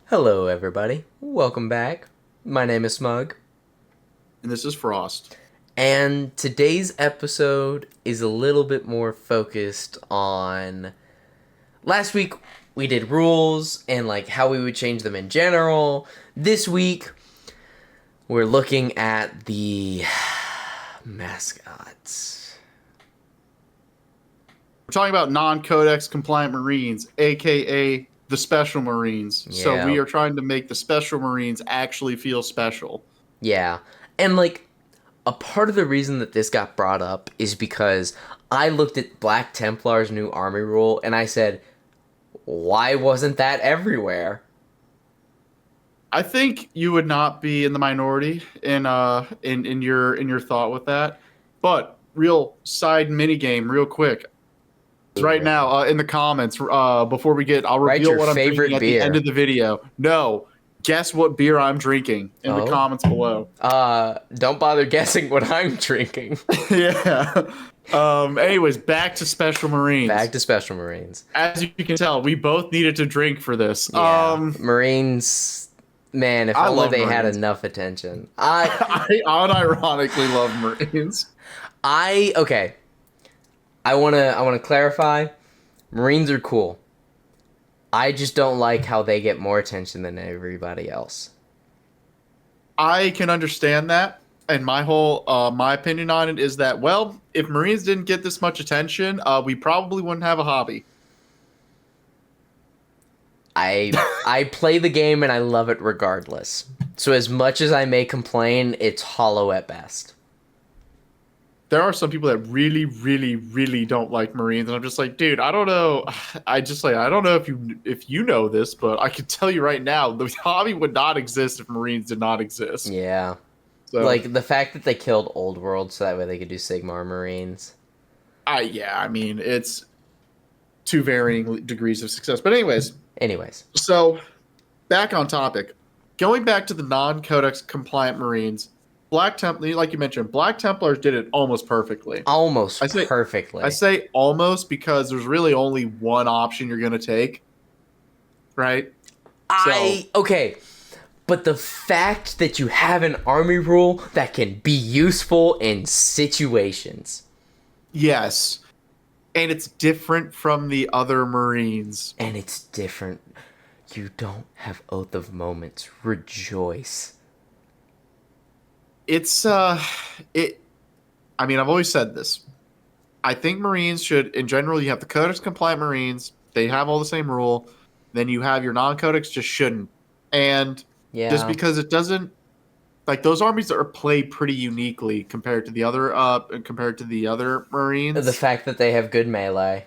Hello, everybody. Welcome back. My name is Smug, And this is Frost. and today's episode is a little bit more focused on. Last week, we did rules and like how we would change them in general. This week, we're looking at the mascots. We're talking about non-codex compliant Marines, aka the Special Marines. So Yeah. we are trying to make the Special Marines actually feel special. Yeah. And like, a part of the reason that this got brought up is because I looked at Black Templar's new army rule and I said, why wasn't that everywhere? I think you would not be in the minority in your thought with that. But real side mini game, real quick. Right now in the comments before we get, I'll Write reveal your what I'm favorite drinking at beer. the end of the video. No, guess what beer I'm drinking in the Oh. comments below. Don't bother guessing what I'm drinking. Yeah. Anyways, back to Special Marines. Back to Special Marines. As you can tell, we both needed to drink for this. Yeah. Marines, man, if I only love they had Marines. enough attention. I unironically love Marines. Okay. I wanna clarify. Marines are cool. I just don't like how they get more attention than everybody else. I can understand that. And my opinion on it is that, well, if Marines didn't get this much attention, we probably wouldn't have a hobby. I play the game and I love it regardless. So as much as I may complain, it's hollow at best. There are some people that really, really, really don't like Marines, and I'm just like, dude, I don't know. I don't know if you know this, but I can tell you right now, the hobby would not exist if Marines did not exist. Yeah. So, Like the fact that they killed Old World so that way they could do Sigmar Marines. I mean, it's two varying degrees of success. But Anyways. so back on topic, going back to the non-codex compliant Marines, Black Templar, like you mentioned, Black Templars did it almost perfectly. Almost I say- perfectly. I say almost because there's really only one option you're going to take, right? Okay. But the fact that you have an army rule that can be useful in situations. Yes. And it's different from the other Marines. And it's different. You don't have Oath of Moments. Rejoice. It's I mean, I've always said this. I think Marines should, in general, you have the Codex compliant Marines, they have all the same rule. Then you have your non-Codex just shouldn't. And Yeah. just because it doesn't, like, those armies are played pretty uniquely compared to the other Marines. The fact that they have good melee.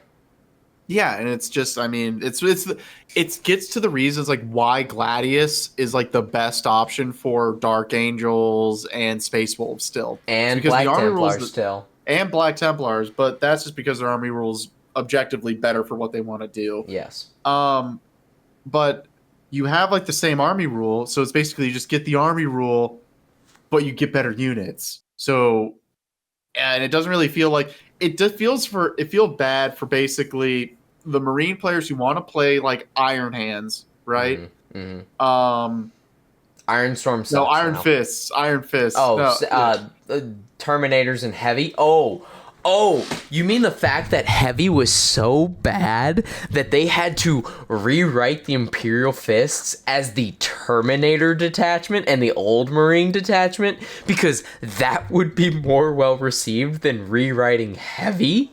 Yeah, and it's just, I mean, it gets to the reasons like why Gladius is like the best option for Dark Angels and Space Wolves still, And because Black the army rules Templars still. and Black Templars, but that's just because their army rules objectively better for what they want to do. Yes. But you have like the same army rule, so it's basically you just get the army rule, but you get better units. So, and it doesn't really feel like it feels bad for basically the Marine players who want to play like Iron Hands, right? Mm-hmm. Iron Storm sucks No, Iron now. Fists. Oh, No, Terminators and Heavy? Oh, you mean the fact that Heavy was so bad that they had to rewrite the Imperial Fists as the Terminator detachment and the Old Marine detachment? Because that would be more well received than rewriting Heavy?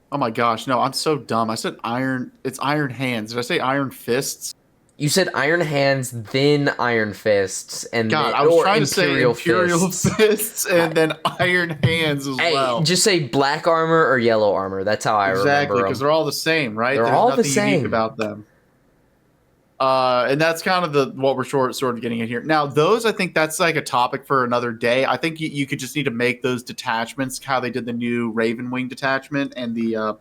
oh my gosh, no, I'm so dumb. I said Iron. It's Iron Hands. Did I say Iron Fists? You said Iron Hands, then Iron Fists, and God, then, I was or trying to say Imperial Fists. Fists and then Iron Hands as Hey, well. just say black armor or yellow armor. That's how I Exactly, remember because them. they're all the same, right? They're There's all the nothing unique same. about them. And that's kind of what we're sort of getting at here. Now, those, I think that's like a topic for another day. I think you could just need to make those detachments how they did the new Raven Wing detachment and the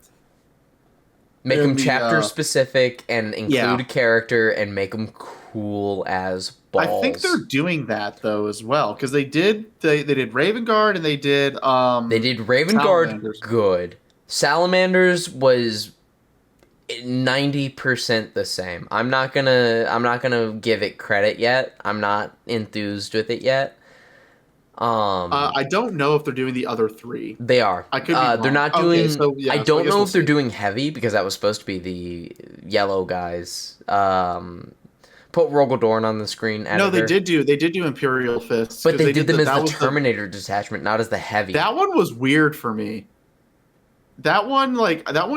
Make them the, chapter specific and include yeah. a character and make them cool as balls. I think they're doing that though as well, because they did Raven Guard and they did Raven Guard Salamanders. good. Salamanders was 90% the same. I'm not gonna give it credit yet. I'm not enthused with it yet. I don't know if they're doing the other three. They are. I could be They're wrong. not Okay, doing. so I yeah, so I don't guess know we'll if they're see. doing heavy because that was supposed to be the yellow guys. Put Rogaldorn on the screen No, editor. they did do Imperial Fists But because they they did did them as that the was the Terminator detachment, not as the heavy. that one was weird for me. That one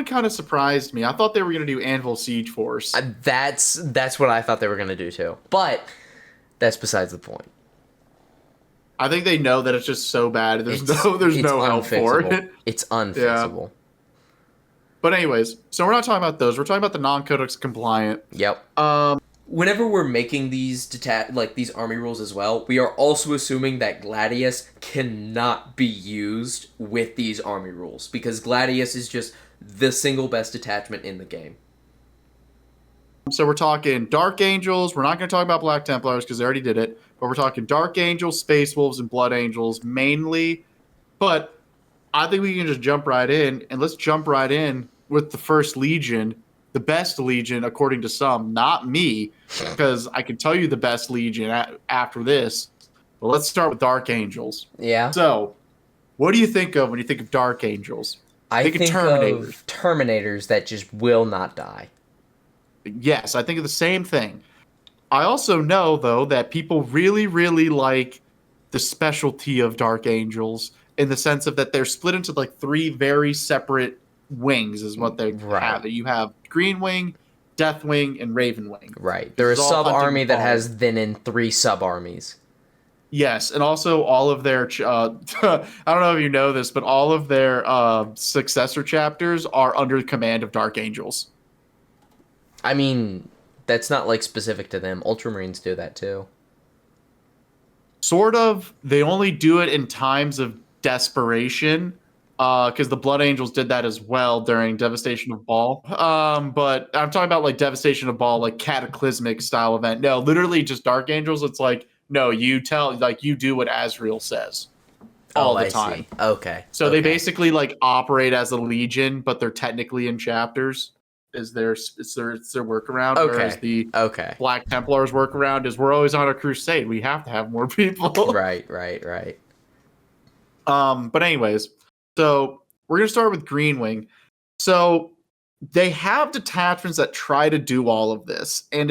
kind of surprised me. I thought they were gonna do Anvil Siege Force. That's what I thought they were gonna do too. But that's besides the point. I think they know that it's just so bad. It's There's it's no help for unfixable. it. It's Yeah. unfixable. But anyways, so we're not talking about those. We're talking about the non-codex compliant. Yep. Um, Whenever we're making these these army rules as well, we are also assuming that Gladius cannot be used with these army rules because Gladius is just the single best detachment in the game. so we're talking Dark Angels. We're not going to talk about Black Templars because they already did it. But we're talking Dark Angels, Space Wolves, and Blood Angels mainly. But I think we can just jump right in, and let's jump right in with the first Legion, the best Legion according to some, not me, because I can tell you the best Legion after this. But let's start with Dark Angels. Yeah. So, what do you think of when you think of Dark Angels? I Think of think Terminators. of Terminators that just will not die. Yes, I think of the same thing. I also know, though, that people really, really like the specialty of Dark Angels in the sense of that they're split into like three very separate wings, is what they Right. have. You have Green Wing, Death Wing, and Raven Wing. Right. They're a This is all sub hunting army and that falling. has then in 3 sub armies. Yes, and also all of their I don't know if you know this, but all of their successor chapters are under the command of Dark Angels. I mean, that's not like specific to them. Ultramarines do that too. Sort of. They only do it in times of desperation, because the Blood Angels did that as well during Devastation of Baal. But I'm talking about like Devastation of Baal, like cataclysmic style event. No, literally just Dark Angels. It's like, no, you do what Azrael says all Oh, the I time. see. Okay. So they Okay. basically like operate as a legion, but they're technically in chapters. It's their workaround. Whereas Okay. the Okay. Black Templars workaround is we're always on a crusade. We have to have more people. Right, right, right. But anyways, so we're gonna start with Green Wing. So they have detachments that try to do all of this, and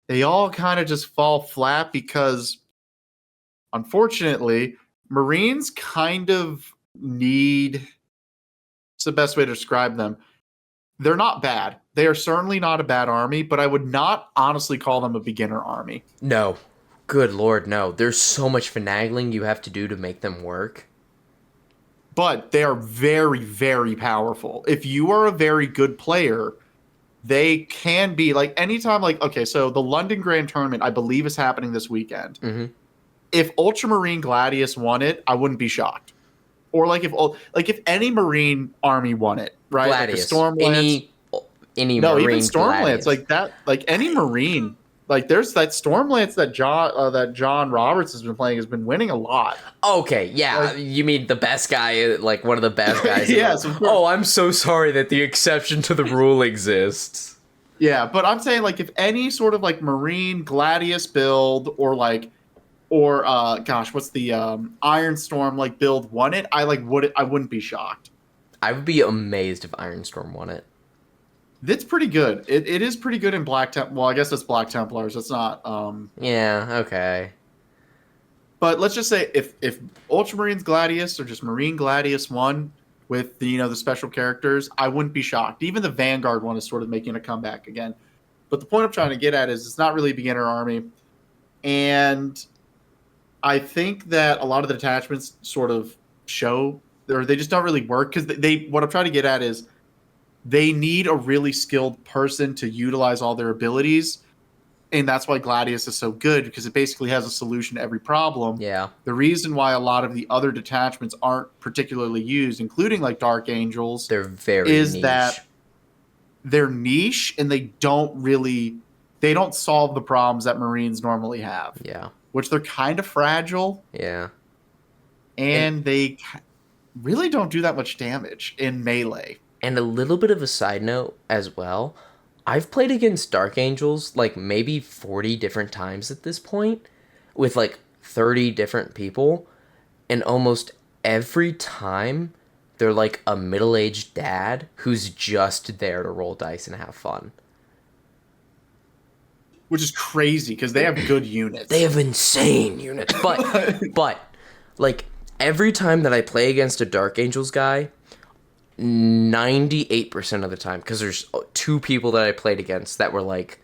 they all kind of just fall flat because unfortunately, Marines kind of need, it's the best way to describe them. They're not bad. They are certainly not a bad army, but I would not honestly call them a beginner army. No. Good lord, no. There's so much finagling you have to do to make them work. But they are very, very powerful. If you are a very good player, they can be like anytime, like, okay, so the London Grand Tournament, I believe, is happening this weekend. Mm-hmm. If Ultramarine Gladius won it, I wouldn't be shocked. Or if any Marine army won it, right? Gladius. Like a Stormlance. Any No, even Marine Stormlance, Gladius. like that, like any Marine, like there's that Stormlance that John Roberts has been playing has been winning a lot. Okay, yeah, Like- you mean the best guy, like one of the best guys. Yes, of course. Oh, I'm so sorry that the exception to the rule exists. Yeah, but I'm saying like if any sort of like Marine Gladius build or gosh, what's the Iron Storm like build won it, I wouldn't be shocked. I would be amazed if Ironstorm won it. It's pretty good. It is pretty good in Black Well, I guess it's Black Templars. It's not. Yeah, okay. But let's just say if Ultramarines Gladius or just Marine Gladius won with the special characters, I wouldn't be shocked. Even the Vanguard one is sort of making a comeback again. But the point I'm trying to get at is it's not really a beginner army, and I think that a lot of the detachments sort of show, or they just don't really work because they. What I'm trying to get at is they need a really skilled person to utilize all their abilities. And that's why Gladius is so good, because it basically has a solution to every problem. Yeah. The reason why a lot of the other detachments aren't particularly used, including like Dark Angels, They're very is niche. that they're niche and they don't solve the problems that Marines normally have. Yeah. Which they're kind of fragile. Yeah. And they really don't do that much damage in melee. And a little bit of a side note as well. I've played against Dark Angels like maybe 40 different times at this point with like 30 different people. And almost every time they're like a middle-aged dad who's just there to roll dice and have fun. Which is crazy because they have good units. They have insane units. But like every time that I play against a Dark Angels guy, 98% of the time, because there's two people that I played against that were like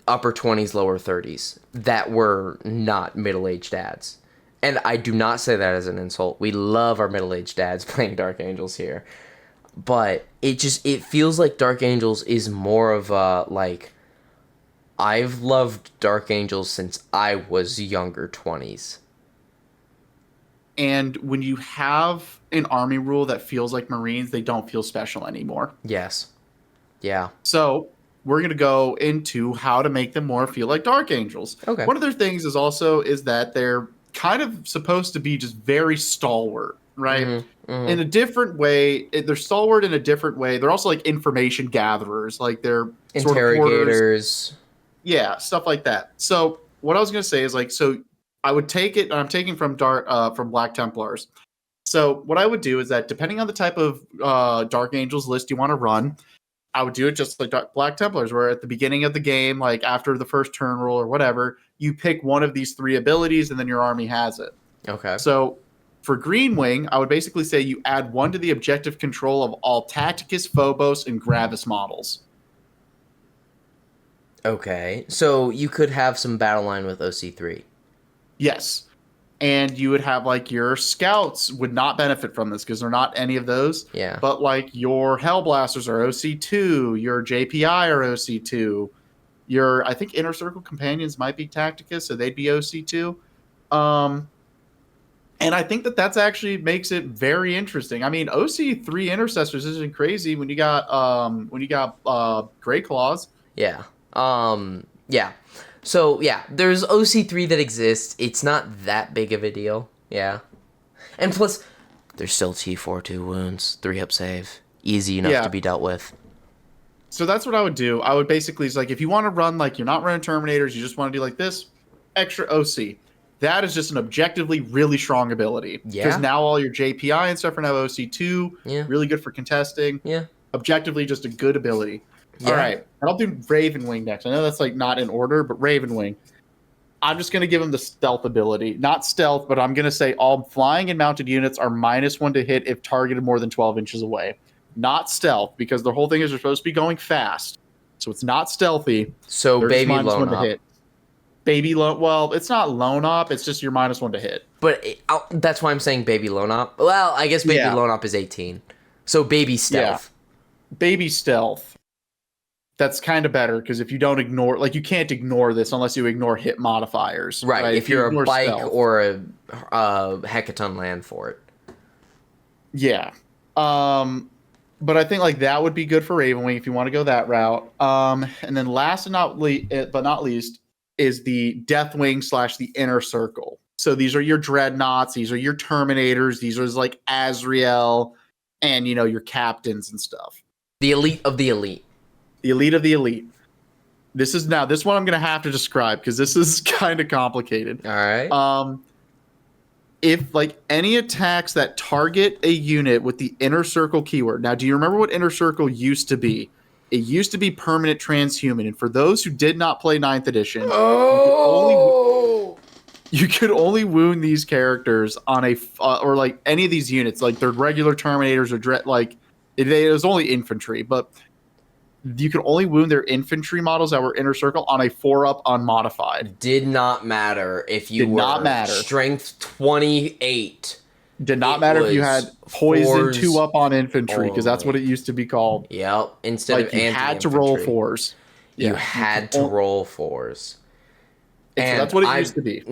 upper 20s, lower 30s, that were not middle-aged dads. And I do not say that as an insult. We love our middle-aged dads playing Dark Angels here. But it feels like Dark Angels is more of a, like, I've loved Dark Angels since I was younger 20s. And when you have an army rule that feels like Marines, they don't feel special anymore. Yes. Yeah. So we're going to go into how to make them more feel like Dark Angels. Okay. One of their things is that they're kind of supposed to be just very stalwart, right? In a different way. They're stalwart in a different way. They're also like information gatherers, like they're interrogators. Yeah, stuff like that. So what I was going to say is like, so I would take it, and I'm taking from Black Templars. So what I would do is that depending on the type of Dark Angels list you want to run, I would do it just like Black Templars, where at the beginning of the game, like after the first turn roll or whatever, you pick one of these 3 abilities and then your army has it. Okay. So for Green Wing, I would basically say you add 1 to the objective control of all Tacticus, Phobos, and Gravis models. Okay. So you could have some battle line with OC3. Yes. And you would have like your scouts would not benefit from this because they're not any of those. Yeah. But like your Hellblasters are OC2, your JPI are OC2, your I think Inner Circle Companions might be Tacticus, so they'd be OC2. And I think that's actually makes it very interesting. I mean, OC3 Intercessors isn't crazy when you got Grey Claws. Yeah. Yeah. So, yeah, there's OC3 that exists. It's not that big of a deal. Yeah. And plus, there's still T4 2 wounds, 3-up save. Easy enough to be dealt with. So that's what I would do. I would basically, it's like, if you want to run, like, you're not running Terminators, you just want to do like this, extra OC. That is just an objectively really strong ability. Yeah. Because now all your JPI and stuff are now OC2. Yeah. Really good for contesting. Yeah. Objectively, just a good ability. Yeah. All right. And I'll do Raven Wing next. I know that's like not in order, but Raven Wing. I'm just going to give him the stealth ability. Not stealth, but I'm going to say all flying and mounted units are -1 to hit if targeted more than 12 inches away. Not stealth, because the whole thing is they're supposed to be going fast. So it's not stealthy. So they're baby just lone -1 to up. hit. Baby lone. Well, it's not lone op. It's just you're -1 to hit. But that's why I'm saying baby lone op. Well, I guess baby lone op is 18. So baby stealth. Yeah. Baby stealth. That's kind of better because if you don't ignore, like you can't ignore this unless you ignore hit modifiers. Right. If you're a bike stealth, or a hecaton land for it. Yeah. But I think like that would be good for Ravenwing if you want to go that route. And then last and not least is the Deathwing / the Inner Circle. So these are your Dreadnoughts, these are your Terminators, these are like Azrael, and your captains and stuff. The elite of the elite. The elite of the elite. This one I'm going to have to describe because this is kind of complicated. All right. If like any attacks that target a unit with the Inner Circle keyword. Now, do you remember what Inner Circle used to be? It used to be permanent transhuman. And for those who did not play 9th edition, you could only wound these characters on or like any of these units, like their regular Terminators or it was only infantry, but you could only wound their infantry models that were Inner Circle on a 4-up unmodified. Did not matter if you were strength 28. Did not matter if you had poison 2-up on infantry, because that's what it used to be called. Yep. Instead of you had to roll 4s. You had to roll 4s. And so that's what it used to be.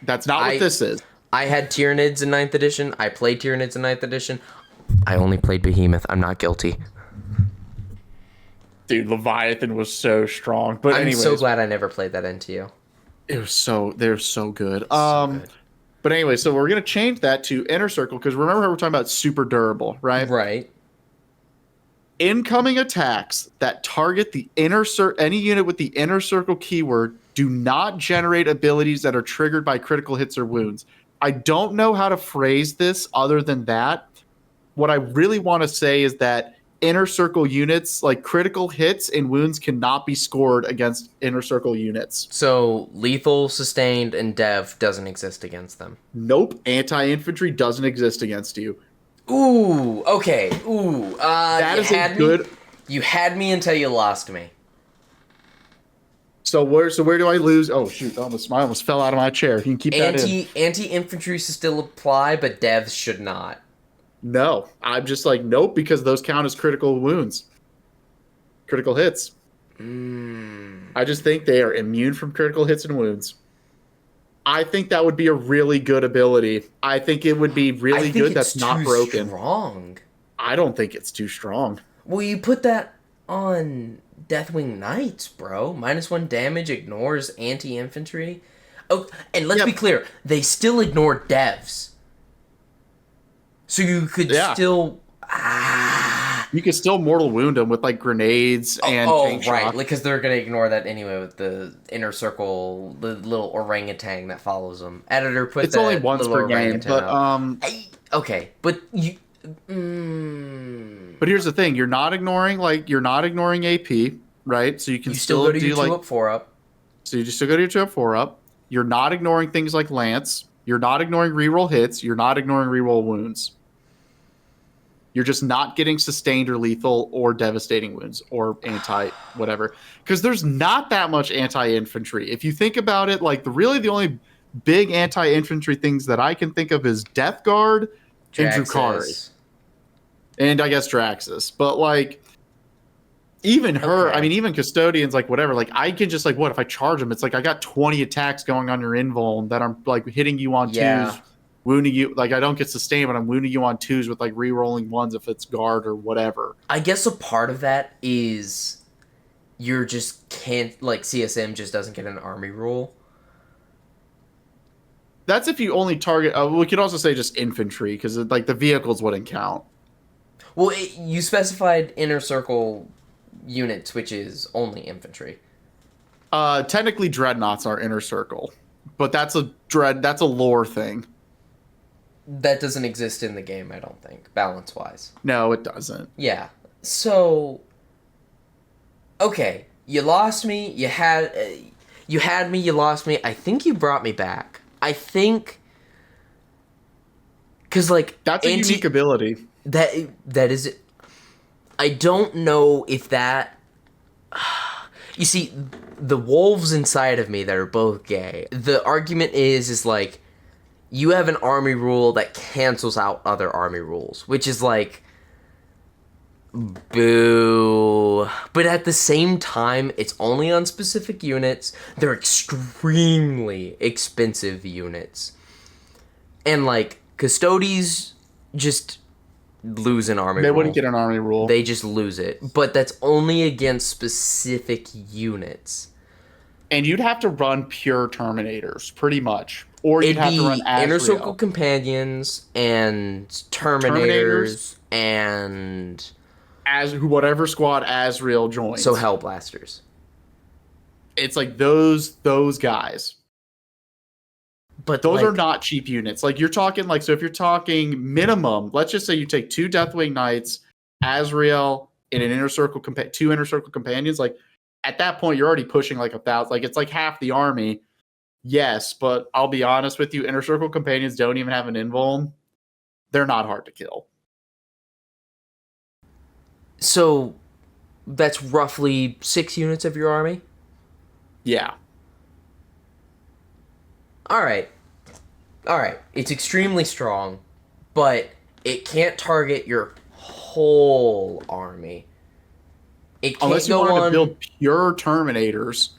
That's not what this is. I had Tyranids in 9th edition. I played Tyranids in 9th edition. I only played Behemoth. I'm not guilty. Dude, Leviathan was so strong. But I'm so glad I never played that NTO. They're so good. So good. But anyway, so we're going to change that to inner circle because remember how we're talking about super durable, right? Right. Incoming attacks that target the any unit with the inner circle keyword do not generate abilities that are triggered by critical hits or wounds. I don't know how to phrase this other than that. What I really want to say is that inner circle units, like critical hits and wounds, cannot be scored against inner circle units. So lethal, sustained, and dev doesn't exist against them. Nope. Anti-infantry doesn't exist against you. Ooh, okay. Ooh, That is a good. You had me until you lost me. So where do I lose? Oh shoot! I almost fell out of my chair. You can keep that in. Anti-infantry should still apply, but devs should not. No, I'm just like nope because those count as critical wounds, critical hits. I just think they are immune from critical hits and wounds. I think that would be a really good ability. I think it would be really good. That's not broken. Strong. I don't think it's too strong. Well, you put that on Deathwing Knights, bro. -1 damage ignores anti-infantry. Oh, and let's be clear, they still ignore devs. So you could still you could still mortal wound them with like grenades and tank shock. Right, because they're gonna ignore that anyway with the inner circle, the little orangutan that follows them. Editor, put it's only once per game, but okay, but you. But here's the thing: you're not ignoring AP, right? So you can still go to your 2 up 4 up. So you just still go to your 2 up 4 up. You're not ignoring things like lance. You're not ignoring reroll hits. You're not ignoring reroll wounds. You're just not getting sustained or lethal or devastating wounds or anti whatever. Because there's not that much anti-infantry. If you think about it, like the only big anti-infantry things that I can think of is Death Guard and Drukhari. And I guess Draxus. But like even her, I mean, even Custodians, like whatever, like I can just like, what if I charge them? It's like I got 20 attacks going on your invuln that I'm like hitting you on 2s, wounding you. Like I don't get sustained, but I'm wounding you on 2s with like re-rolling 1s if it's guard or whatever. I guess a part of that is you're just can't, like CSM just doesn't get an army rule. That's if you only target, we could also say just infantry because like the vehicles wouldn't count. Well, you specified inner circle units, which is only infantry. Technically dreadnoughts are inner circle, but that's a lore thing. That doesn't exist in the game, I don't think, balance-wise. No, it doesn't. Yeah. So, okay, you lost me, you had me, you lost me. I think you brought me back. I think, because like that's a unique ability. That is. I don't know if that. You see, the wolves inside of me that are both gay. The argument is like, you have an army rule that cancels out other army rules, which is like, boo. But at the same time, it's only on specific units. They're extremely expensive units, and like Custodes just lose an army rule. They wouldn't get an army rule. They just lose it. But that's only against specific units. And you'd have to run pure Terminators, pretty much. Or you'd have to run Asriel. Inner Circle Companions and Terminators and whatever squad Asriel joins. So Hellblasters. It's like those guys. But those are not cheap units. Like you're talking so if you're talking minimum, let's just say you take 2 Deathwing Knights, Asriel, and an inner circle 2 inner circle companions, like at that point you're already pushing like 1,000. Like it's like half the army. Yes, but I'll be honest with you, inner circle companions don't even have an invuln. They're not hard to kill. So that's roughly 6 units of your army? Yeah. Alright, it's extremely strong, but it can't target your whole army. It can't unless you wanted to build pure Terminators.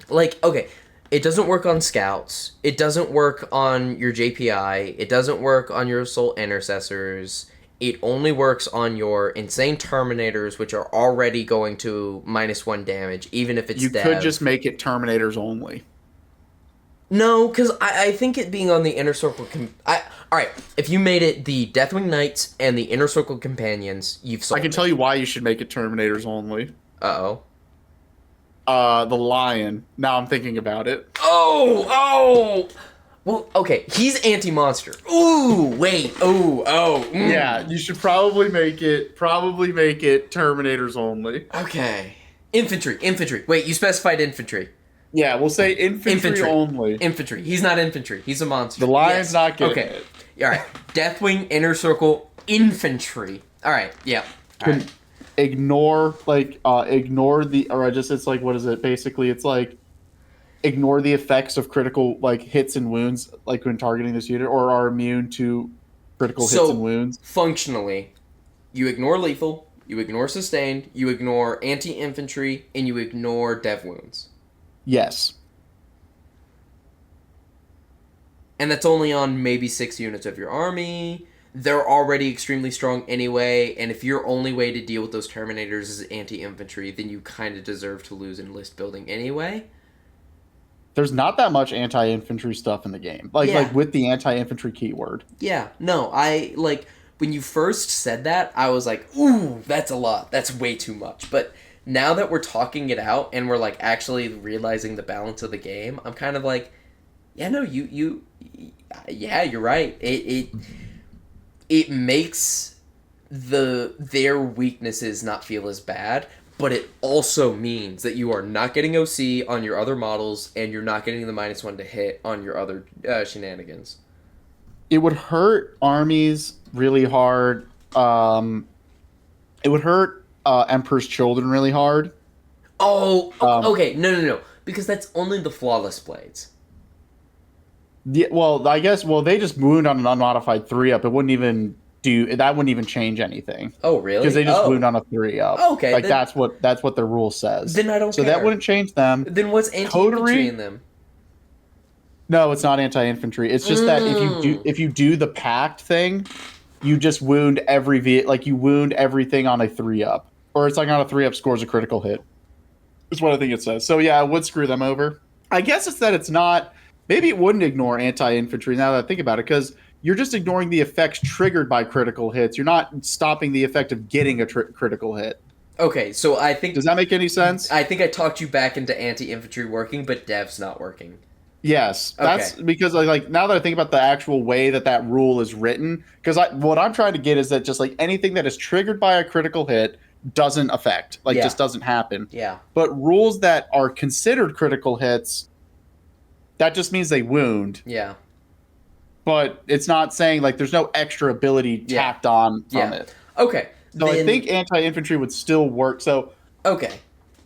Like, okay, it doesn't work on Scouts, it doesn't work on your JPI, it doesn't work on your Assault Intercessors, it only works on your Insane Terminators, which are already going to -1 damage, even if it's You could just make it Terminators only. No, because I think it being on the Inner Circle... Alright, if you made it the Deathwing Knights and the Inner Circle Companions, you've sold I can it. tell you why you should make it Terminators only. Uh-oh. The Lion. Now I'm thinking about it. Oh! Well, okay, he's anti-monster. Ooh, wait. Oh. Yeah, you should probably make it Terminators only. Okay. Infantry. Wait, you specified infantry. Yeah, we'll say infantry only. Infantry. He's not infantry. He's a monster. The Lion's not getting okay. it. All right. Deathwing, Inner Circle, infantry. All right. Yeah. All right. Ignore the, or just, it's like, what is it? Basically, it's like, ignore the effects of critical, like, hits and wounds, like, when targeting this unit, or are immune to critical hits and wounds. Functionally, you ignore lethal, you ignore sustained, you ignore anti-infantry, and you ignore dev wounds. Yes. And that's only on maybe 6 units of your army. They're already extremely strong anyway, and if your only way to deal with those Terminators is anti-infantry, then you kind of deserve to lose in list building anyway. There's not that much anti-infantry stuff in the game. Like with the anti-infantry keyword. Yeah, no, when you first said that, I was like, ooh, that's a lot. That's way too much. But now that we're talking it out and we're, like, actually realizing the balance of the game, I'm kind of like, yeah, no, yeah, you're right. It makes their weaknesses not feel as bad, but it also means that you are not getting OC on your other models and you're not getting the -1 to hit on your other shenanigans. It would hurt armies really hard. It would hurt Emperor's Children really hard. Oh, okay. No. Because that's only the flawless blades. Yeah, well, I guess, they just wound on an unmodified 3-up. It wouldn't even change anything. Oh, really? Because they just wound on a 3-up. Okay. Like, that's what the rule says. Then I don't care. So that wouldn't change them. Then what's anti-infantry in them? No, it's not anti-infantry. It's just that if you do the pact thing, you just wound you wound everything on a 3-up. Or it's like on a 3-up scores a critical hit. That's what I think it says. So yeah, it would screw them over. I guess it's that it's not... Maybe it wouldn't ignore anti-infantry now that I think about it, because you're just ignoring the effects triggered by critical hits. You're not stopping the effect of getting a critical hit. Okay, so I think... Does that make any sense? I think I talked you back into anti-infantry working, but dev's not working. Yes, that's because like now that I think about the actual way that rule is written, because what I'm trying to get is that just like anything that is triggered by a critical hit doesn't affect, just doesn't happen. Yeah. But rules that are considered critical hits, that just means they wound. Yeah. But it's not saying like there's no extra ability tacked on from it. Okay. So I think anti-infantry would still work. So okay.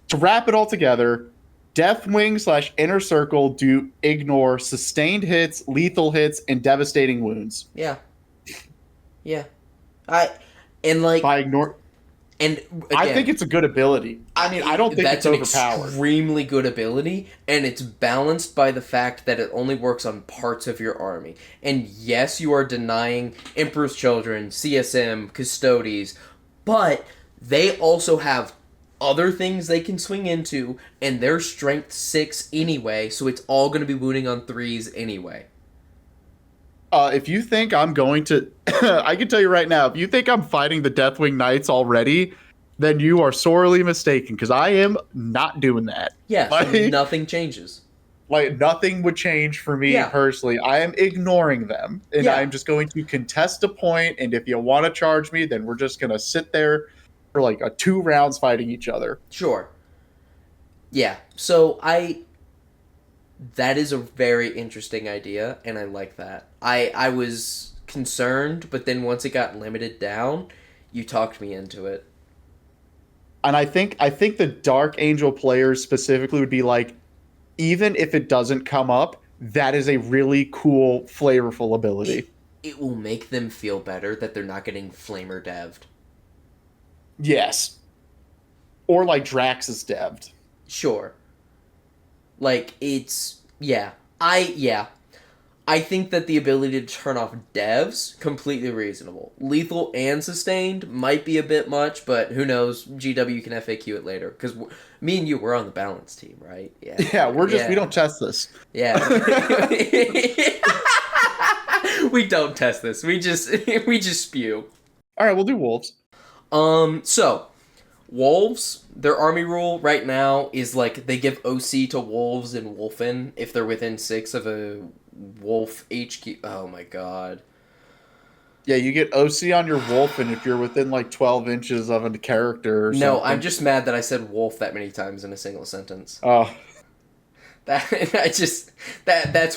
To wrap it all together, Deathwing / Inner Circle do ignore sustained hits, lethal hits, and devastating wounds. Yeah. Yeah. By ignore. And again, I think it's a good ability. I mean, I don't think it's overpowered. That's an extremely good ability, and it's balanced by the fact that it only works on parts of your army. And yes, you are denying Emperor's Children, CSM, Custodes, but they also have other things they can swing into, and they're strength 6 anyway, so it's all going to be wounding on 3s anyway. If you think I'm going to... I can tell you right now, if you think I'm fighting the Deathwing Knights already, then you are sorely mistaken, because I am not doing that. Yeah, so nothing changes. Like, nothing would change for me personally. I am ignoring them, and I'm just going to contest a point, and if you want to charge me, then we're just going to sit there for like 2 rounds fighting each other. Sure. Yeah, so that is a very interesting idea, and I like that. I was concerned, but then once it got limited down, you talked me into it. And I think the Dark Angel players specifically would be like, even if it doesn't come up, that is a really cool, flavorful ability. It will make them feel better that they're not getting flamer dev'd. Yes. Or like Drax is dev'd. Sure. Like, it's... Yeah. I think that the ability to turn off devs, completely reasonable. Lethal and sustained might be a bit much, but who knows? GW can FAQ it later. Because me and you, we're on the balance team, right? Yeah. Yeah, we don't test this. Yeah. We don't test this. We just spew. All right, we'll do wolves. So wolves, their army rule right now is like they give OC to wolves and wolfen if they're within 6 of a wolf HQ. Oh my god. Yeah, you get OC on your wolf, and if you're within like 12 inches of a character or No, something. I'm just mad that I said wolf that many times in a single sentence. Oh. That's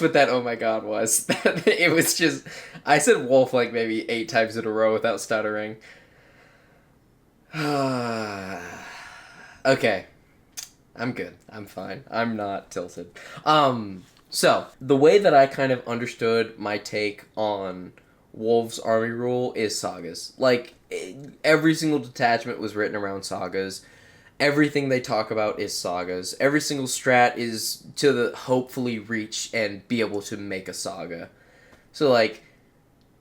what that oh my god was. It was just I said wolf like maybe 8 times in a row without stuttering. Okay. I'm good. I'm fine. I'm not tilted. So the way that I kind of understood my take on Wolves army rule is sagas. Like every single detachment was written around sagas. Everything they talk about is sagas. Every single strat is to hopefully reach and be able to make a saga. So like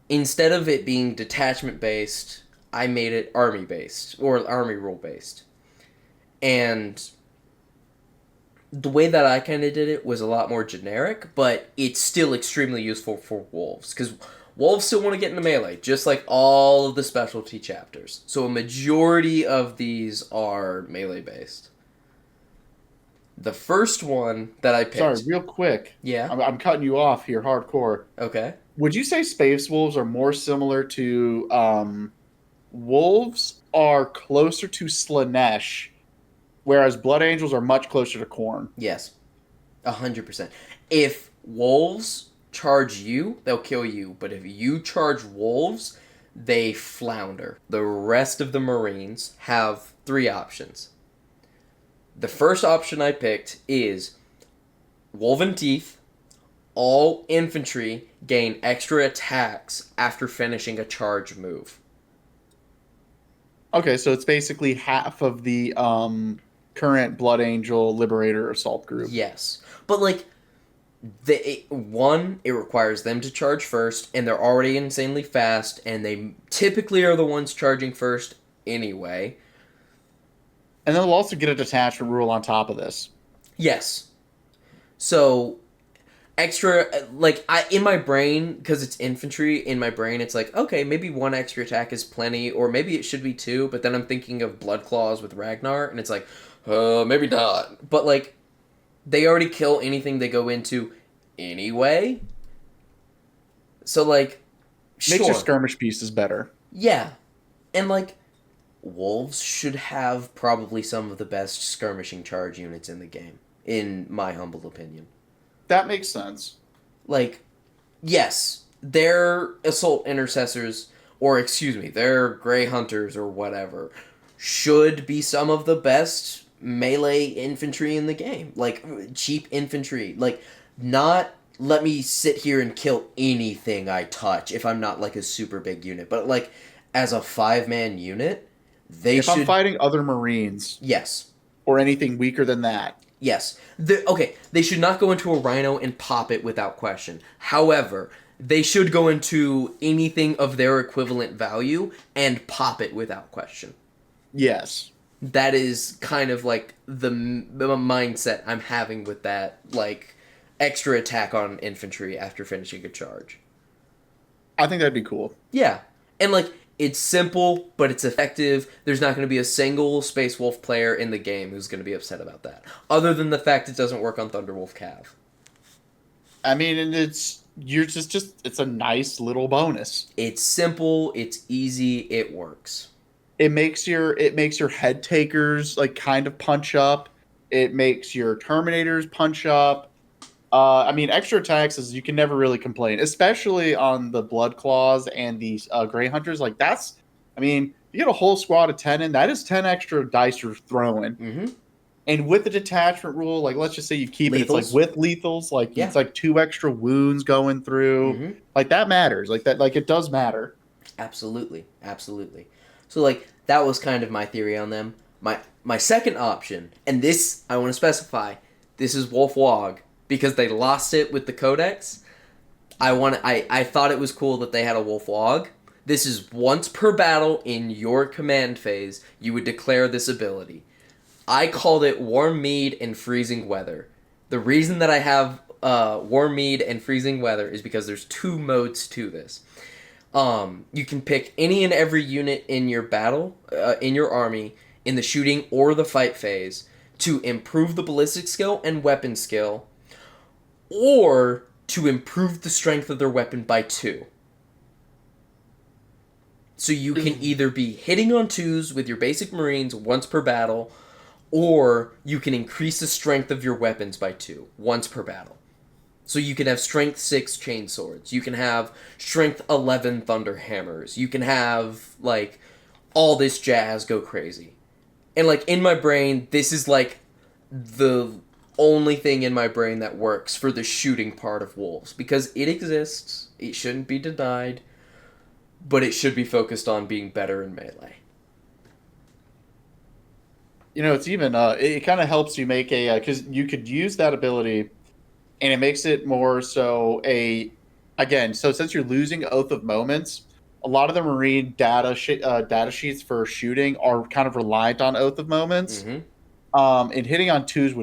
instead of it being detachment based, I made it army based or army rule based. And the way that I kind of did it was a lot more generic, but it's still extremely useful for wolves because wolves still want to get into melee, just like all of the specialty chapters. So a majority of these are melee based. The first one that I picked. Sorry, real quick. Yeah. I'm cutting you off here, hardcore. Okay. Would you say space wolves are more similar to wolves are closer to Slanesh, whereas blood angels are much closer to Khorne? Yes. 100%. If wolves charge you, they'll kill you. But if you charge wolves, they flounder. The rest of the Marines have 3 options. The first option I picked is Wolven Teeth. All infantry gain extra attacks after finishing a charge move. Okay, so it's basically half of the current Blood Angel Liberator Assault group. Yes. But like it requires them to charge first, and they're already insanely fast, and they typically are the ones charging first anyway. And then they'll also get a detachment rule on top of this. Yes. So extra, like in my brain, because it's infantry, in my brain it's like, okay, maybe 1 extra attack is plenty, or maybe it should be 2, but then I'm thinking of Blood Claws with Ragnar, and it's like, maybe not. But like, they already kill anything they go into anyway. So like, Makes your skirmish pieces better. Yeah. And like, wolves should have probably some of the best skirmishing charge units in the game, in my humble opinion. That makes sense. Like, yes, their assault intercessors, or excuse me, their Grey Hunters or whatever, should be some of the best melee infantry in the game. Like, cheap infantry. Like, not let me sit here and kill anything I touch if I'm not like a super big unit. But like, as a 5-man unit, if I'm fighting other Marines. Yes. Or anything weaker than that. Yes. Okay, they should not go into a Rhino and pop it without question. However, they should go into anything of their equivalent value and pop it without question. Yes. That is kind of like the mindset I'm having with that, like, extra attack on infantry after finishing a charge. I think that'd be cool. Yeah. And, like, it's simple, but it's effective. There's not going to be a single Space Wolf player in the game who's going to be upset about that. Other than the fact it doesn't work on Thunderwolf Cav. I mean, and it's a nice little bonus. It's simple, it's easy, it works. It makes your head takers like kind of punch up. It makes your Terminators punch up. I mean, extra attacks is you can never really complain, especially on the Blood Claws and the Grey Hunters. Like that's, I mean, you get a whole squad of 10 in, that is 10 extra dice you're throwing. Mm-hmm. And with the detachment rule, like let's just say you keep it, it's like with lethals, like it's like 2 extra wounds going through. Mm-hmm. Like that matters. Like that, like it does matter. Absolutely, absolutely. So like that was kind of my theory on them. My second option, and this I want to specify, this is Wolf Wog. Because they lost it with the Codex, I thought it was cool that they had a wolf log. This is once per battle in your command phase, you would declare this ability. I called it Warm Mead and Freezing Weather. The reason that I have Warm Mead and Freezing Weather is because there's 2 modes to this. You can pick any and every unit in your battle, in your army, in the shooting or the fight phase, to improve the ballistic skill and weapon skill, or to improve the strength of their weapon by 2. So you can either be hitting on 2s with your basic marines once per battle, or you can increase the strength of your weapons by 2 once per battle. So you can have strength 6 chain swords. You can have strength 11 thunder hammers. You can have, like, all this jazz go crazy. And, like, in my brain, this is, like, the only thing in my brain that works for the shooting part of wolves. Because it exists. It shouldn't be denied. But it should be focused on being better in melee. You know, it's even it kind of helps you make a because you could use that ability, and it makes it more so again. So since you're losing Oath of Moments, a lot of the Marine data sheets for shooting are kind of reliant on Oath of Moments. Mm-hmm. And hitting on 2s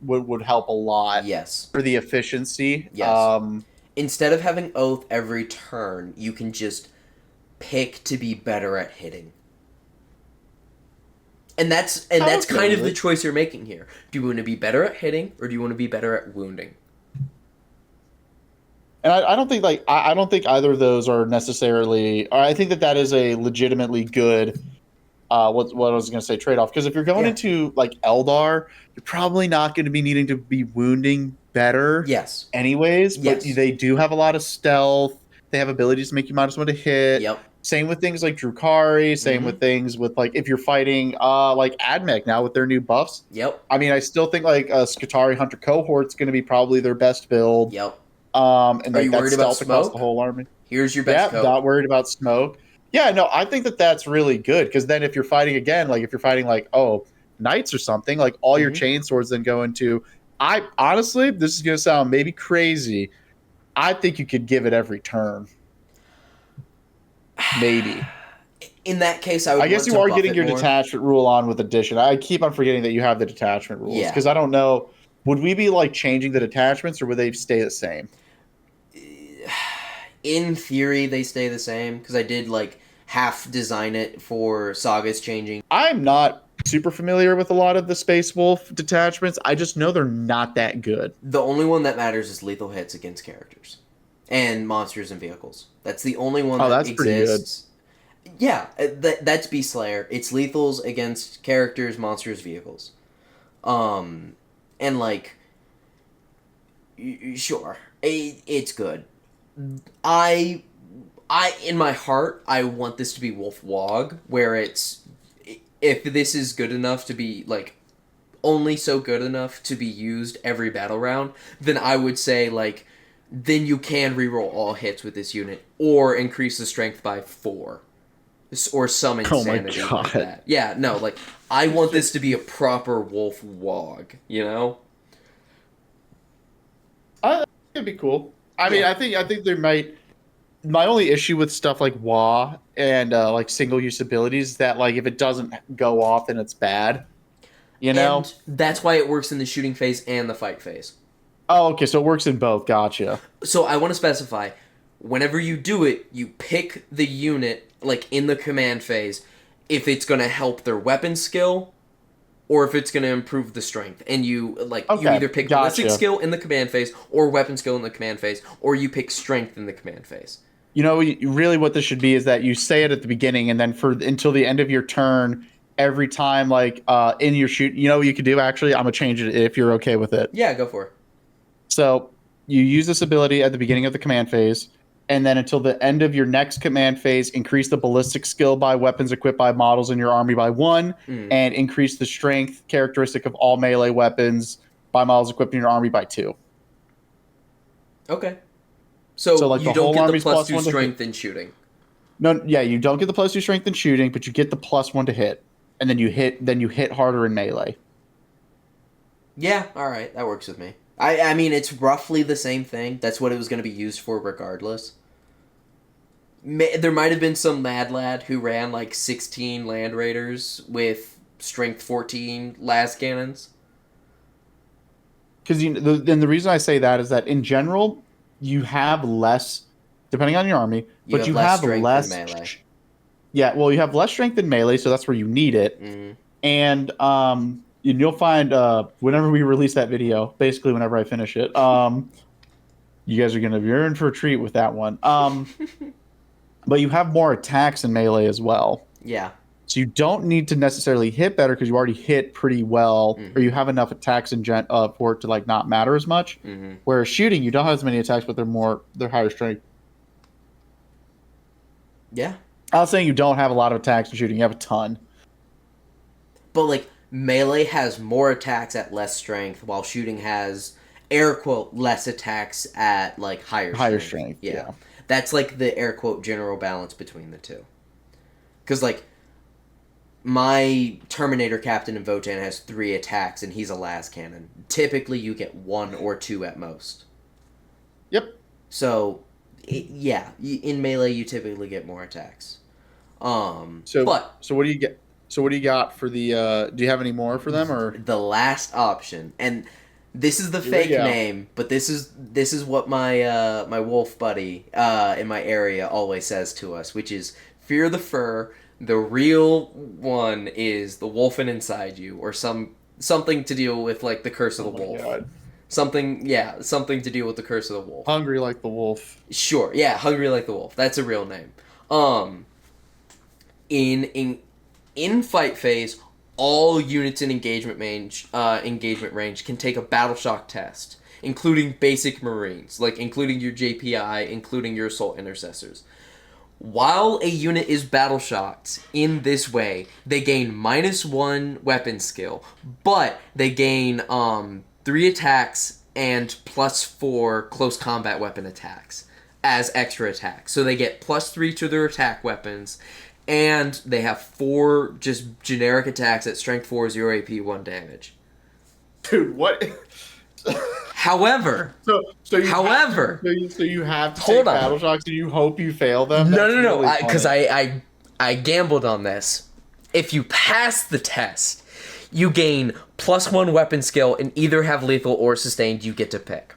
would help a lot. Yes. For the efficiency. Yes. Instead of having Oath every turn, you can just pick to be better at hitting. And that's kind of the choice you're making here. Do you want to be better at hitting, or do you want to be better at wounding? And I don't think I don't think either of those are necessarily. I think that is a legitimately good. What I was going to say trade off, because if you're going into like Eldar, you're probably not going to be needing to be wounding better. Yes. Anyways, but they do have a lot of stealth. They have abilities to make you -1 to hit. Yep. Same with things like Drukhari. Same with things with like if you're fighting like Admech now with their new buffs. Yep. I mean, I still think like Skitarii Hunter Cohort's going to be probably their best build. Yep. And are you worried about smoke? Across the whole army. Here's your best coat. Not worried about smoke. Yeah, no, I think that's really good, because then if you're fighting again, like if you're fighting like knights or something, like all your chain swords then go into. I honestly, this is going to sound maybe crazy. I think you could give it every turn. Maybe. In that case, I guess you are getting your detachment rule on with addition. I keep on forgetting that you have the detachment rules, because I don't know. Would we be like changing the detachments, or would they stay the same? In theory, they stay the same, because I did like half design it for Sagas changing. I'm not super familiar with a lot of the Space Wolf detachments. I just know they're not that good. The only one that matters is lethal hits against characters and monsters and vehicles. That's the only one that that's exists. Pretty good. Yeah, that's Beast Slayer. It's lethals against characters, monsters, vehicles. And like, sure, it's good. I in my heart, I want this to be Wolf Wog, where it's, if this is good enough to be like only so good enough to be used every battle round, then I would say like, then you can reroll all hits with this unit, or increase the strength by 4, or some insanity like that. Yeah, no, like I want this to be a proper Wolf Wog, you know. It'd be cool. I mean, I think there might. My only issue with stuff like WA and like single use abilities is that like if it doesn't go off, then it's bad. You know, and that's why it works in the shooting phase and the fight phase. Oh, okay, so it works in both. Gotcha. So I want to specify, whenever you do it, you pick the unit like in the command phase, if it's going to help their weapon skill, or if it's going to improve the strength. And you you either pick ballistic skill in the command phase, or weapon skill in the command phase, or you pick strength in the command phase. You know, really what this should be is that you say it at the beginning, and then until the end of your turn, every time like in your shoot, you know what you could do actually? I'm going to change it if you're okay with it. Yeah, go for it. So you use this ability at the beginning of the command phase, and then until the end of your next command phase, increase the ballistic skill by weapons equipped by models in your army by 1, and increase the strength characteristic of all melee weapons by models equipped in your army by 2. Okay. So like you don't get the +2 strength in shooting. No, yeah, you don't get the +2 strength in shooting, but you get the +1 to hit, and then you hit harder in melee. Yeah, all right, that works with me. I mean, it's roughly the same thing. That's what it was going to be used for regardless. There might have been some mad lad who ran like 16 Land Raiders with strength 14 las cannons. Because and the reason I say that is that in general, you have less, depending on your army, You but have you less have strength less. than melee. Yeah, well, you have less strength in melee, so that's where you need it. Mm. And you'll find whenever we release that video, basically whenever I finish it, you guys are gonna be in for a treat with that one. But you have more attacks in melee as well. Yeah. So you don't need to necessarily hit better because you already hit pretty well, Mm-hmm. or you have enough attacks in for it to like not matter as much. Mm-hmm. Whereas shooting, you don't have as many attacks, but they're higher strength. Yeah. I'm not saying you don't have a lot of attacks in shooting; you have a ton. But like melee has more attacks at less strength, while shooting has air quote less attacks at like higher strength. Yeah. Yeah. That's like the air quote general balance between the two. Because like my Terminator captain in Votan has 3 attacks and he's a las cannon. Typically, you get 1 or 2 at most. Yep. So, yeah, in melee you typically get more attacks. So what do you get? So what do you got for the? Do you have any more for them or the last option? And this is the Here we fake go. name, but this is what my my wolf buddy in my area always says to us, which is fear the fur. The real one is the wolfen inside you, or something to deal with like the curse of the wolf. God. Something to deal with the curse of the wolf. Hungry like the wolf. Sure, yeah, hungry like the wolf. That's a real name. In fight phase, all units in engagement range can take a battle shock test, including basic Marines, like including your JPI, including your assault intercessors. While a unit is battle shocked in this way, they gain -1 weapon skill, but they gain 3 attacks and +4 close combat weapon attacks as extra attacks. So they get +3 to their attack weapons, and they have 4 just generic attacks at strength 4, 0 AP, 1 damage. Dude, what? However, so you however, you have to hold take on. battle shocks and you hope you fail them? No, That's because really I gambled on this. If you pass the test, you gain +1 weapon skill and either have lethal or sustained. You get to pick.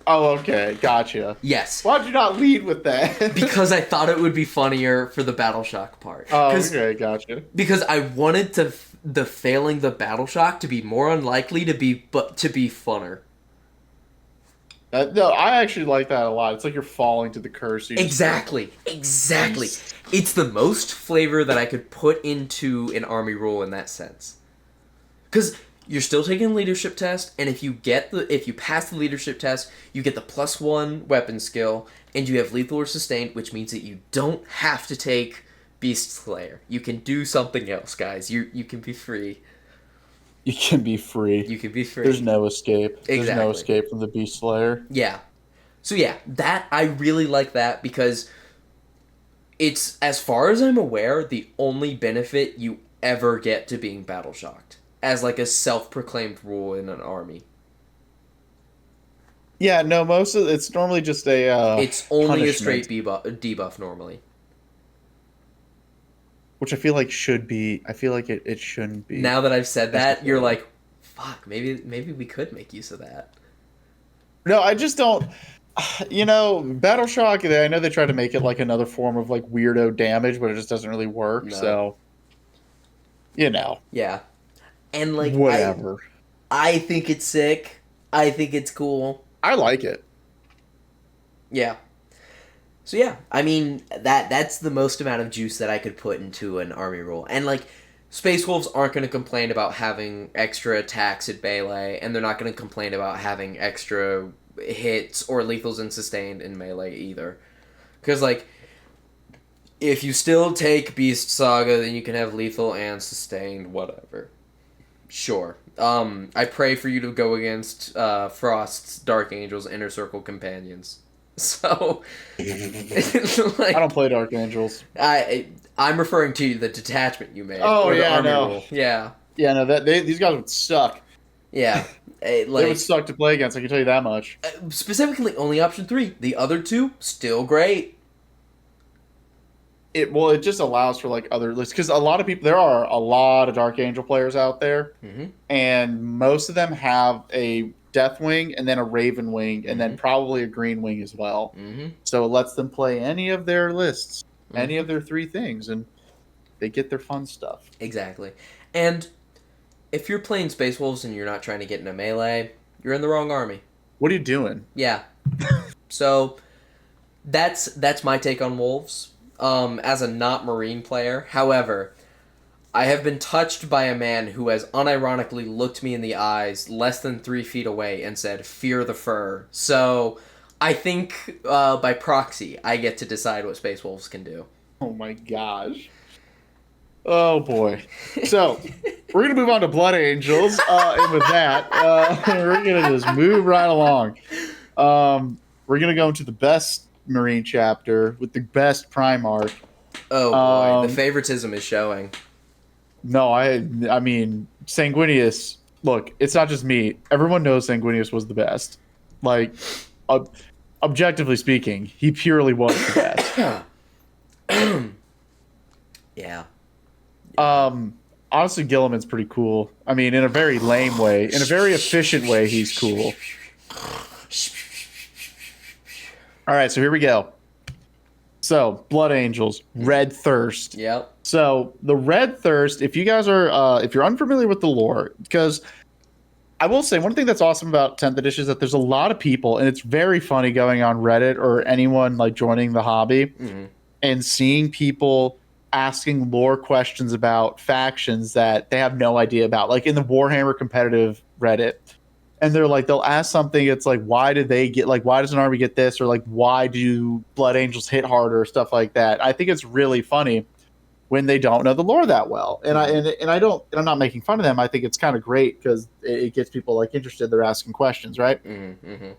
Oh, okay, gotcha. Yes. Why'd you not lead with that? Because I thought it would be funnier for the battle shock part. Oh, okay, gotcha. Because I wanted the failing the battle shock to be more unlikely to be funner. No, I actually like that a lot. It's like you're falling to the curse. Exactly. It's the most flavor that I could put into an army rule in that sense. Because you're still taking a leadership test, and if you pass the leadership test, you get the +1 weapon skill, and you have lethal or sustained, which means that you don't have to take Beast Slayer. You can do something else, guys. You can be free. You can be free. You can be free. There's no escape. Exactly. There's no escape from the Beast Slayer. Yeah. So yeah, that I really like that because it's, as far as I'm aware, the only benefit you ever get to being battle shocked as like a self-proclaimed rule in an army. Yeah, no, it's normally just a it's only punishment, a straight debuff normally. which I feel like should be. I feel like it shouldn't be. Now that I've said that, you're like, fuck, maybe we could make use of that. No, I just don't. Battle Shock. I know they tried to make it like another form of like weirdo damage, but it just doesn't really work. No. So, Yeah, and like whatever. I think it's sick. I think it's cool. I like it. Yeah. So yeah, I mean that's the most amount of juice that I could put into an army rule. And like Space Wolves aren't going to complain about having extra attacks at melee, and they're not going to complain about having extra hits or lethals and sustained in melee either. Cuz like if you still take Beast Saga, then you can have lethal and sustained, whatever. Sure. I pray for you to go against Frost's Dark Angels Inner Circle Companions. So, like, I don't play Dark Angels. I'm referring to the detachment you made. Oh, or the yeah, army no. rule. Yeah. Yeah, no, these guys would suck. Yeah. Eh, They would like suck to play against. I can tell you that much. specifically, only option 3. The other two still great. It just allows for like other lists because a lot of people there are a lot of Dark Angel players out there, Mm-hmm. and most of them have a Death Wing and then a Raven Wing and then probably a Green Wing as well. Mm-hmm. So it lets them play any of their lists, any Mm-hmm. of their 3 things, and they get their fun stuff. Exactly. And if you're playing Space Wolves and you're not trying to get in a melee, you're in the wrong army. What are you doing? Yeah. So that's my take on Wolves. As a not Marine player, however, I have been touched by a man who has unironically looked me in the eyes less than 3 feet away and said, "Fear the fur." So I think by proxy, I get to decide what Space Wolves can do. Oh my gosh. Oh boy. So we're gonna move on to Blood Angels, and with that, we're gonna just move right along. We're gonna go into the best Marine chapter with the best Primarch. Oh boy, the favoritism is showing. No, I mean Sanguinius. Look, it's not just me. Everyone knows Sanguinius was the best. Like, objectively speaking, he purely was the best. Yeah. Honestly, Gilliman's pretty cool. I mean, in a very lame way, in a very efficient way, he's cool. All right, so here we go. So, Blood Angels, Red Thirst. Yep. So, the Red Thirst, if you guys are, if you're unfamiliar with the lore, because I will say one thing that's awesome about 10th edition is that there's a lot of people, and it's very funny going on Reddit or anyone like joining the hobby and seeing people asking lore questions about factions that they have no idea about, like in the Warhammer competitive Reddit. And they're like, they'll ask something. It's like, why did they get, like, why does an army get this? Or like, why do Blood Angels hit harder? Stuff like that. I think it's really funny when they don't know the lore that well. And I'm not making fun of them. I think it's kind of great because it gets people like interested. They're asking questions, right?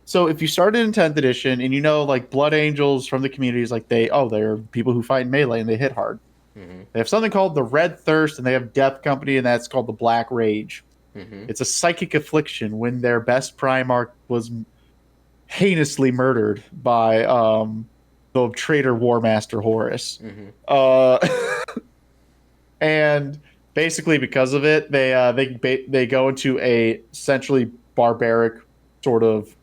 So if you started in 10th edition and you know, like Blood Angels from the communities, like they're people who fight in melee and they hit hard. They have something called the Red Thirst and they have Death Company and that's called the Black Rage. It's a psychic affliction when their best Primarch was heinously murdered by the traitor War Master Horus. And basically because of it, they go into a essentially barbaric sort of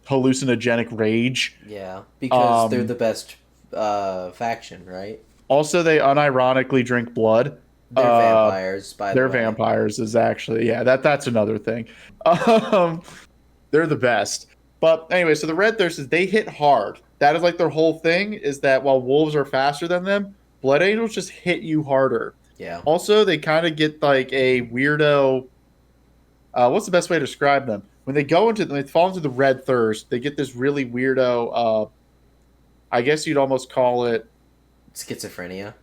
hallucinogenic rage. Yeah, because they're the best faction, right? Also, they unironically drink blood. They're vampires, by the way. They're vampires is actually, yeah, that's another thing. They're the best. But anyway, so the Red Thirst is they hit hard. That is like their whole thing is that while wolves are faster than them, Blood Angels just hit you harder. Yeah. Also, they kind of get like a weirdo. What's the best way to describe them? When they fall into the Red Thirst, they get this really weirdo. I guess you'd almost call it schizophrenia.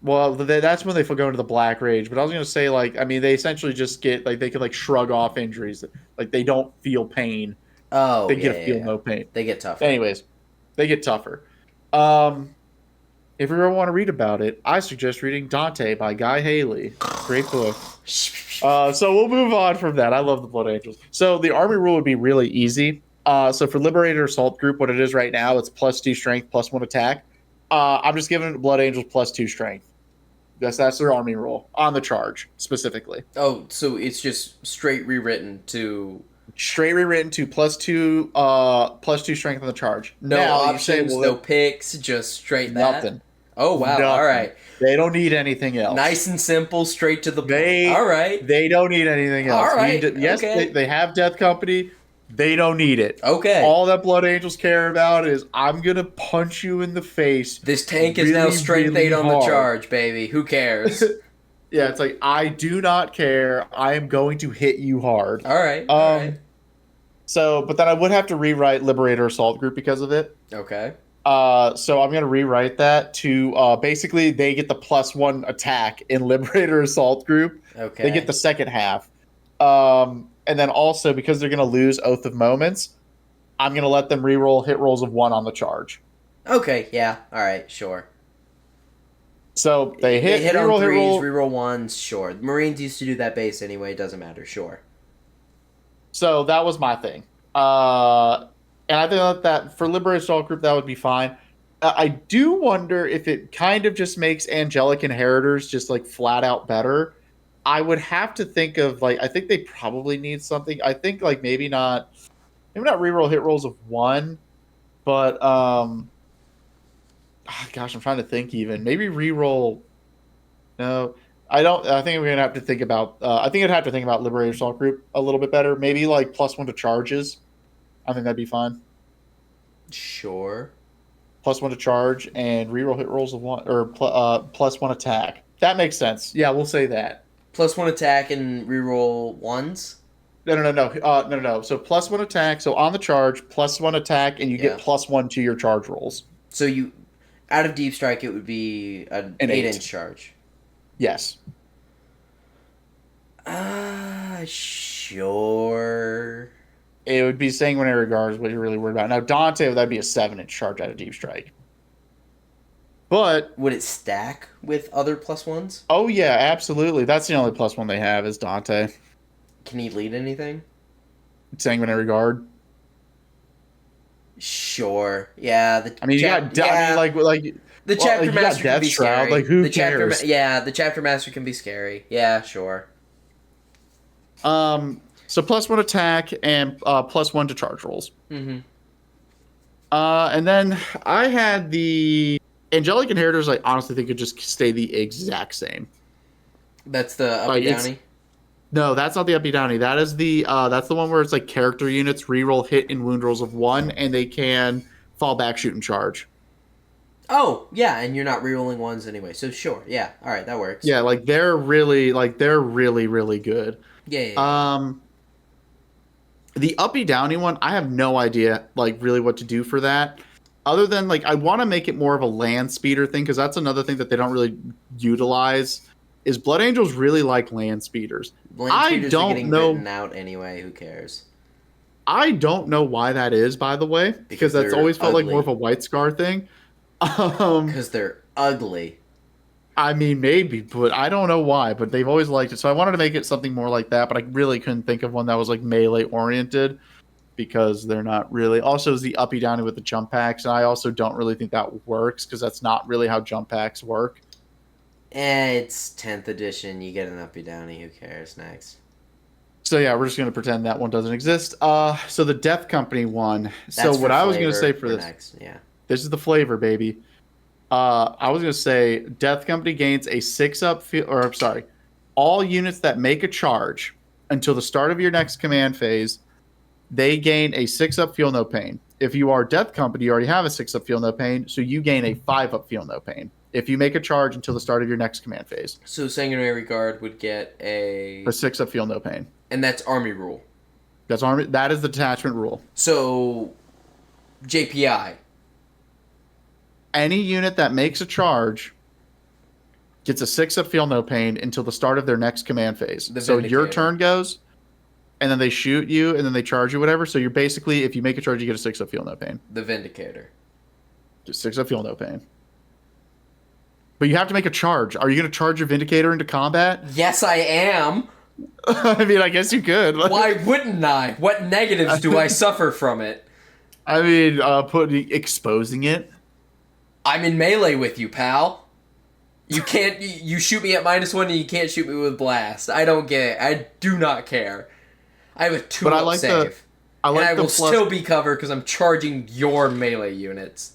Well, that's when they go into the Black Rage. But I was going to say, like, I mean, they essentially just get, like, they can, like, shrug off injuries. Like, they don't feel pain. Oh, they feel no pain. They get tougher. Anyways, they get tougher. If you ever want to read about it, I suggest reading Dante by Guy Haley. Great book. So we'll move on from that. I love the Blood Angels. So the army rule would be really easy. So for Liberator Assault Group, what it is right now, it's +2 strength, +1 attack. I'm just giving Blood Angels +2 strength. That's their army rule on the charge specifically. Oh, so it's just straight rewritten to +2 strength on the charge. No options, no picks, just straight nothing. That. Oh wow! Nothing. All right. They don't need anything else. Nice and simple, straight to the point. All right. They don't need anything else. All right. Yes, okay. they have Death Company. They don't need it. Okay. All that Blood Angels care about is I'm gonna punch you in the face. This tank is now strength 8 on the charge, baby. Who cares? Yeah, it's like I do not care. I am going to hit you hard. All right. All right. So, but then I would have to rewrite Liberator Assault Group because of it. Okay. So I'm gonna rewrite that to basically they get the +1 attack in Liberator Assault Group. Okay. They get the second half. And then also because they're gonna lose Oath of Moments, I'm gonna let them reroll hit rolls of 1 on the charge. Okay. Yeah. All right. Sure. So they hit on reroll, threes, reroll ones. Sure. Marines used to do that base anyway. Doesn't matter. Sure. So that was my thing. And I think that for Liberated Assault Group, that would be fine. I do wonder if it kind of just makes Angelic Inheritors just like flat out better. I would have to think of like I think they probably need something. I think like maybe not reroll hit rolls of one, but gosh, I'm trying to think even maybe reroll. No, I don't. I think we're gonna have to think about. I think I'd have to think about Liberated Assault Group a little bit better. Maybe like +1 to charges. I think that'd be fine. Sure. +1 to charge and reroll hit rolls of one or +1 attack. That makes sense. Yeah, we'll say that. +1 attack and reroll ones. No. So +1 attack. So on the charge, +1 attack, and you get +1 to your charge rolls. So you, out of Deep Strike, it would be an 8-inch charge. Yes. Sure. It would be Sanguinary Guard is what you're really worried about. Now Dante, that'd be a 7-inch charge out of Deep Strike. But would it stack with other +1s? Oh yeah, absolutely. That's the only +1 they have is Dante. Can he lead anything? Sanguinary Guard. Sure. Yeah. I mean, I mean, like the chapter master can be scary. Like, who cares? The chapter master can be scary. Yeah, sure. So +1 attack and +1 to charge rolls. Mm-hmm. And then I had the Angelic Inheritors. I honestly think could just stay the exact same. That's the uppy downy. No, that's not the uppy downy. That is that's the one where it's like character units reroll hit and wound rolls of 1, and they can fall back, shoot, and charge. Oh yeah, and you're not rerolling ones anyway, so sure, yeah, all right, that works. Yeah, like they're really really good. Yeah. The uppy downy one, I have no idea like really what to do for that, other than like I want to make it more of a land speeder thing because that's another thing that they don't really utilize. Is Blood Angels really like land speeders? Land speeders are getting written out anyway. Who cares? I don't know why that is, by the way, because that's always felt like more of a White Scar thing. Because they're ugly. I mean, maybe, but I don't know why. But they've always liked it, so I wanted to make it something more like that. But I really couldn't think of one that was like melee oriented because they're not really. Also, is the uppy downy with the jump packs, and I also don't really think that works because that's not really how jump packs work. It's 10th edition. You get an uppy downy. Who cares? Next. So yeah, we're just gonna pretend that one doesn't exist. So the Death Company one. So what I was gonna say for this, next. Yeah, this is the flavor, baby. I was gonna say Death Company gains a 6-up all units that make a charge until the start of your next command phase, they gain a 6-up feel no pain. If you are Death Company, you already have a 6-up feel no pain, so you gain a 5-up feel no pain if you make a charge until the start of your next command phase. So Sanguinary Guard would get a 6-up feel no pain. And that's army rule. That's army. That is the detachment rule. So JPI. Any unit that makes a charge gets a 6-up feel no pain until the start of their next command phase. So your turn goes, and then they shoot you, and then they charge you, whatever. So you're basically, if you make a charge, you get a 6-up feel no pain. The Vindicator. Just 6-up feel no pain. But you have to make a charge. Are you going to charge your Vindicator into combat? Yes, I am. I mean, I guess you could. Why wouldn't I? What negatives do I suffer from it? I mean, exposing it. I'm in melee with you, pal. You can't. You shoot me at -1, and you can't shoot me with blast. I don't get it. I do not care. I have a 2-up save. I will still be covered because I'm charging your melee units.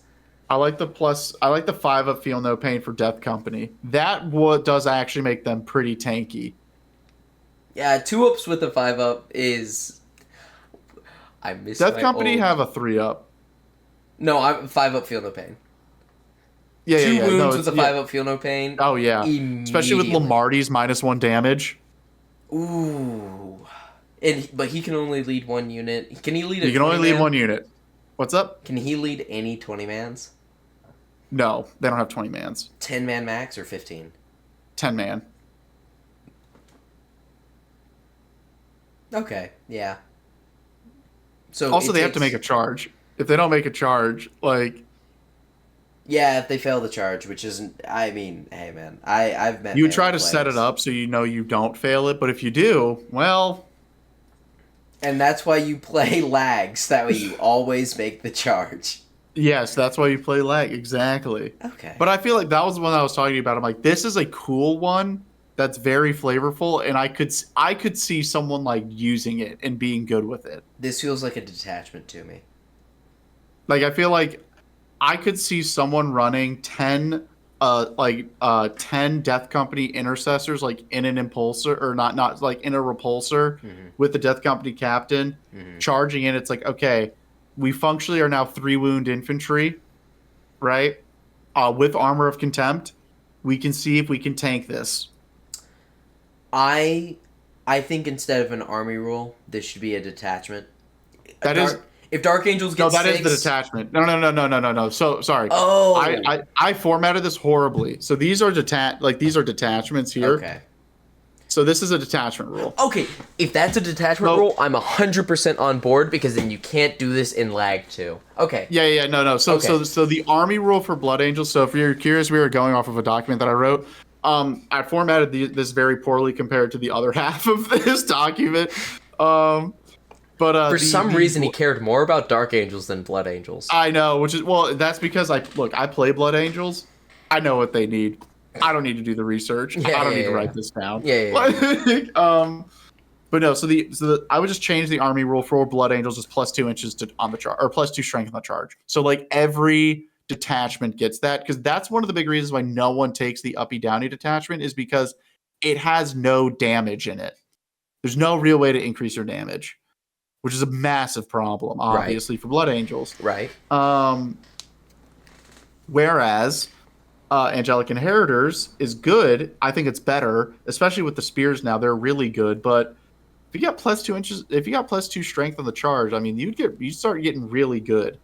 I like the 5-up feel no pain for Death Company. That does actually make them pretty tanky. Yeah, 2-ups with a 5-up is. I miss Death Company have a 3-up. No, I'm 5-up feel no pain. Yeah, Two wounds with a 5-up feel no pain. Oh yeah, especially with Lamarty's -1 damage. Ooh, but he can only lead one unit. Can he lead? He can only lead one unit. What's up? Can he lead any 20-mans? No, they don't have 20 mans. 10-man max or 15? 10 man. Okay, yeah. So also, they have to make a charge. If they don't make a charge, like. Yeah, if they fail the charge, which isn't. I mean, hey man, I've met. You try to set it up so you know you don't fail it, but if you do, well. And that's why you play lags. That way you always make the charge. Yes, that's why you play lag. Exactly. Okay. But I feel like that was the one I was talking about. I'm like, this is a cool one that's very flavorful, and I could see someone like using it and being good with it. This feels like a detachment to me. Like I feel like I could see someone running 10 Death Company intercessors like in an impulsor, or not like in a repulsor Mm-hmm. with the Death Company captain Mm-hmm. charging in. It's like, okay, we functionally are now 3 wound infantry, right? With armor of contempt. We can see if we can tank this. I think instead of an army rule, this should be a detachment. That is If Dark Angels get No, that is 6, the detachment. No. So sorry. Oh. I formatted this horribly. So these are detachments here. Okay. So this is a detachment rule. Okay, if that's a detachment No. rule, I'm 100% on board because then you can't do this in lag 2. Okay. Yeah, no. So Okay. so the army rule for Blood Angels. So if you're curious, we were going off of a document that I wrote. I formatted this very poorly compared to the other half of this document. But For some reason, he cared more about Dark Angels than Blood Angels. I know, which is that's because I play Blood Angels. I know what they need. I don't need to do the research. Yeah, I don't yeah, need to yeah. write this down. Yeah. But no. I would just change the army rule for Blood Angels is +2 inches on the charge, or +2 strength on the charge. So like every detachment gets that, because that's one of the big reasons why no one takes the uppy downy detachment, is because it has no damage in it. There's no real way to increase your damage, which is a massive problem, obviously, for Blood Angels. Right. Whereas Angelic Inheritors is good. I think it's better, especially with the spears now. They're really good. But if you got +2 inches, if you got +2 strength on the charge, I mean, you start getting really good.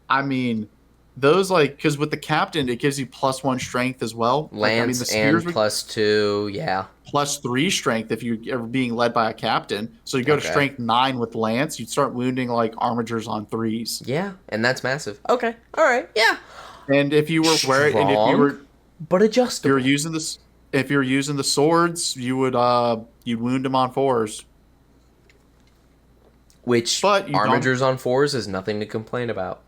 I mean, those because with the captain, it gives you +1 strength as well. Lance the spears and +2, yeah. +3 strength if you're ever being led by a captain. So you go to strength 9 with Lance, you'd start wounding like armigers on 3s. Yeah, and that's massive. Okay, all right, yeah. And if you were but adjustable. If you're using the swords, you'd wound them on 4s. Which armigers on 4s is nothing to complain about.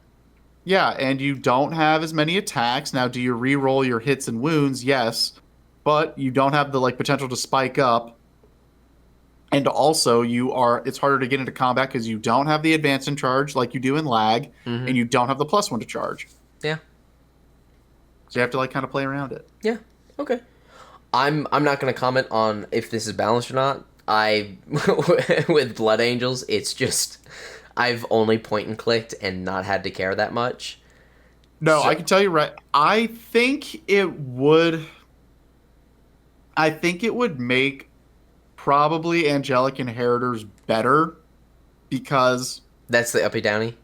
Yeah, and you don't have as many attacks. Now, do you re-roll your hits and wounds? Yes. But you don't have the potential to spike up. And also it's harder to get into combat because you don't have the advance in charge like you do in lag, and you don't have the +1 to charge. Yeah. So you have to kind of play around it. Yeah. Okay. I'm not going to comment on if this is balanced or not. With Blood Angels, it's just I've only point and clicked and not had to care that much. No, I can tell you right. I think it would make probably Angelic Inheritors better, because that's the uppy downy.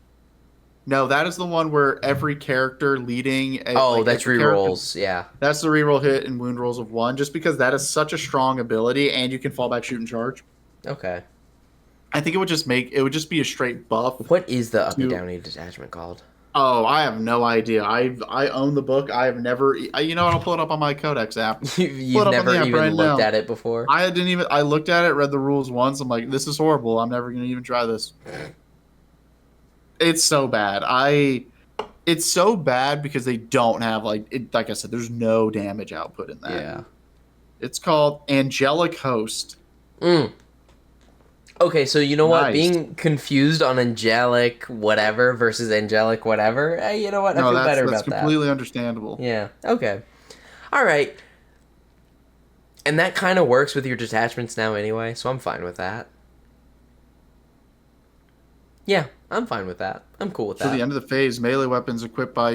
No, that is the one where every character leading. That's rerolls. Yeah, that's the reroll hit and wound rolls of 1. Just because that is such a strong ability, and you can fall back, shoot, and charge. Okay. I think it would just be a straight buff. What is the uppy downy detachment called? Oh, I have no idea. I own the book. I have never. I'll pull it up on my Codex app. You've never even looked at it before? I didn't even. I looked at it, read the rules once. I'm like, this is horrible. I'm never gonna even try this. It's so bad. It's so bad because they don't have like I said, there's no damage output in that. Yeah. It's called Angelic Host. Okay, so you know what? Being confused on angelic whatever versus angelic whatever, you know what? I feel better about that. That's completely understandable. Yeah. Okay. All right. And that kind of works with your detachments now anyway, so I'm fine with that. Yeah, I'm fine with that. I'm cool with that. To the end of the phase, melee weapons equipped by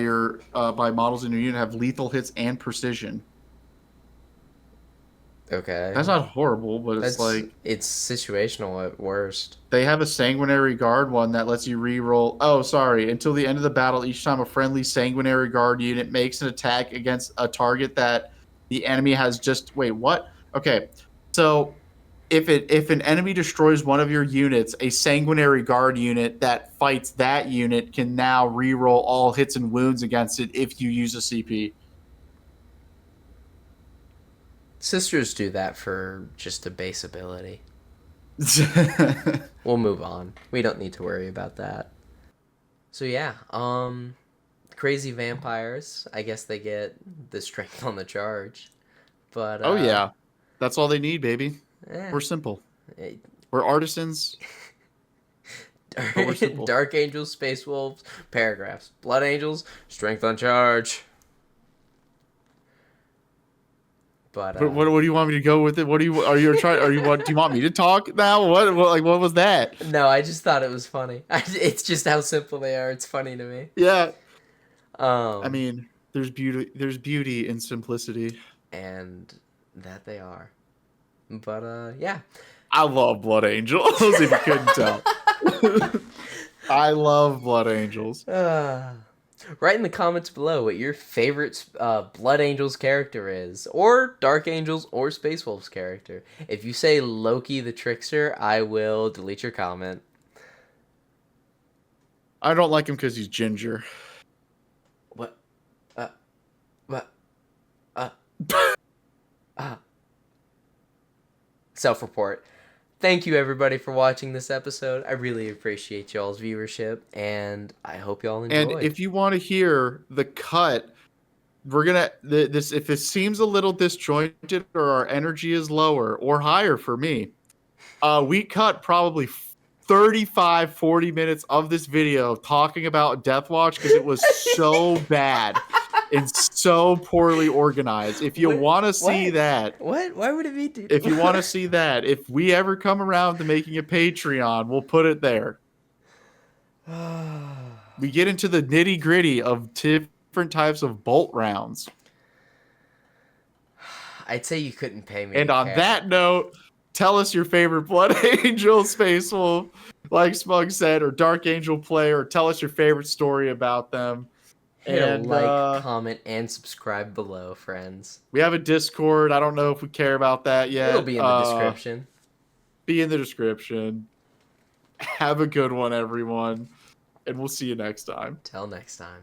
by models in your unit have lethal hits and precision. Okay. That's not horrible, but it's situational at worst. They have a Sanguinary Guard one that lets you re-roll. Oh, sorry. Until the end of the battle, each time a friendly Sanguinary Guard unit makes an attack against a target that the enemy has just... Wait, what? Okay. So if an enemy destroys one of your units, a Sanguinary Guard unit that fights that unit can now re-roll all hits and wounds against it if you use a CP. Sisters do that for just a base ability. We'll move on. We don't need to worry about that. So yeah, crazy vampires. I guess they get the strength on the charge, but Oh yeah, that's all they need, baby. eh, We're simple. eh, We're artisans, but we're simple. Dark Angels, Space Wolves, paragraphs. Blood Angels, strength on charge. But What do you want me to go with it? What do you are you trying? Are you what? Do you want me to talk now? What was that? no, I just thought it was funny. It's just how simple they are. It's funny to me. Yeah, I Um, mean, there's beauty. There's beauty in simplicity. and that they are. But yeah. I love Blood Angels. If you couldn't tell, I love Blood Angels. Write in the comments below what your favorite Blood Angels character is, or Dark Angels, or Space Wolves character. If you say Loki the Trickster, I will delete your comment. I don't like him because he's ginger. What? What? Self-report. Thank you everybody for watching this episode. I really appreciate y'all's viewership, and I hope y'all enjoyed. And if you want to hear the cut, we're gonna this if it seems a little disjointed or our energy is lower or higher for me, we cut probably 35-40 minutes of this video talking about Death Watch because it was so bad and so poorly organized. If you want to see that, what? Why would it be? Dude? if you want to see that, if we ever come around to making a Patreon, we'll put it there. We get into the nitty gritty of different types of bolt rounds. I'd say you couldn't pay me. And to on care. that note, tell us your favorite Blood Angel, Space Wolf, like Smug said, or Dark Angel player, or tell us your favorite story about them. Hit And a like, comment, and subscribe below, friends. we have a Discord. I don't know if we care about that yet. It'll be in the description. Be in the description. Have a good one, everyone. And we'll see you next time. Till next time.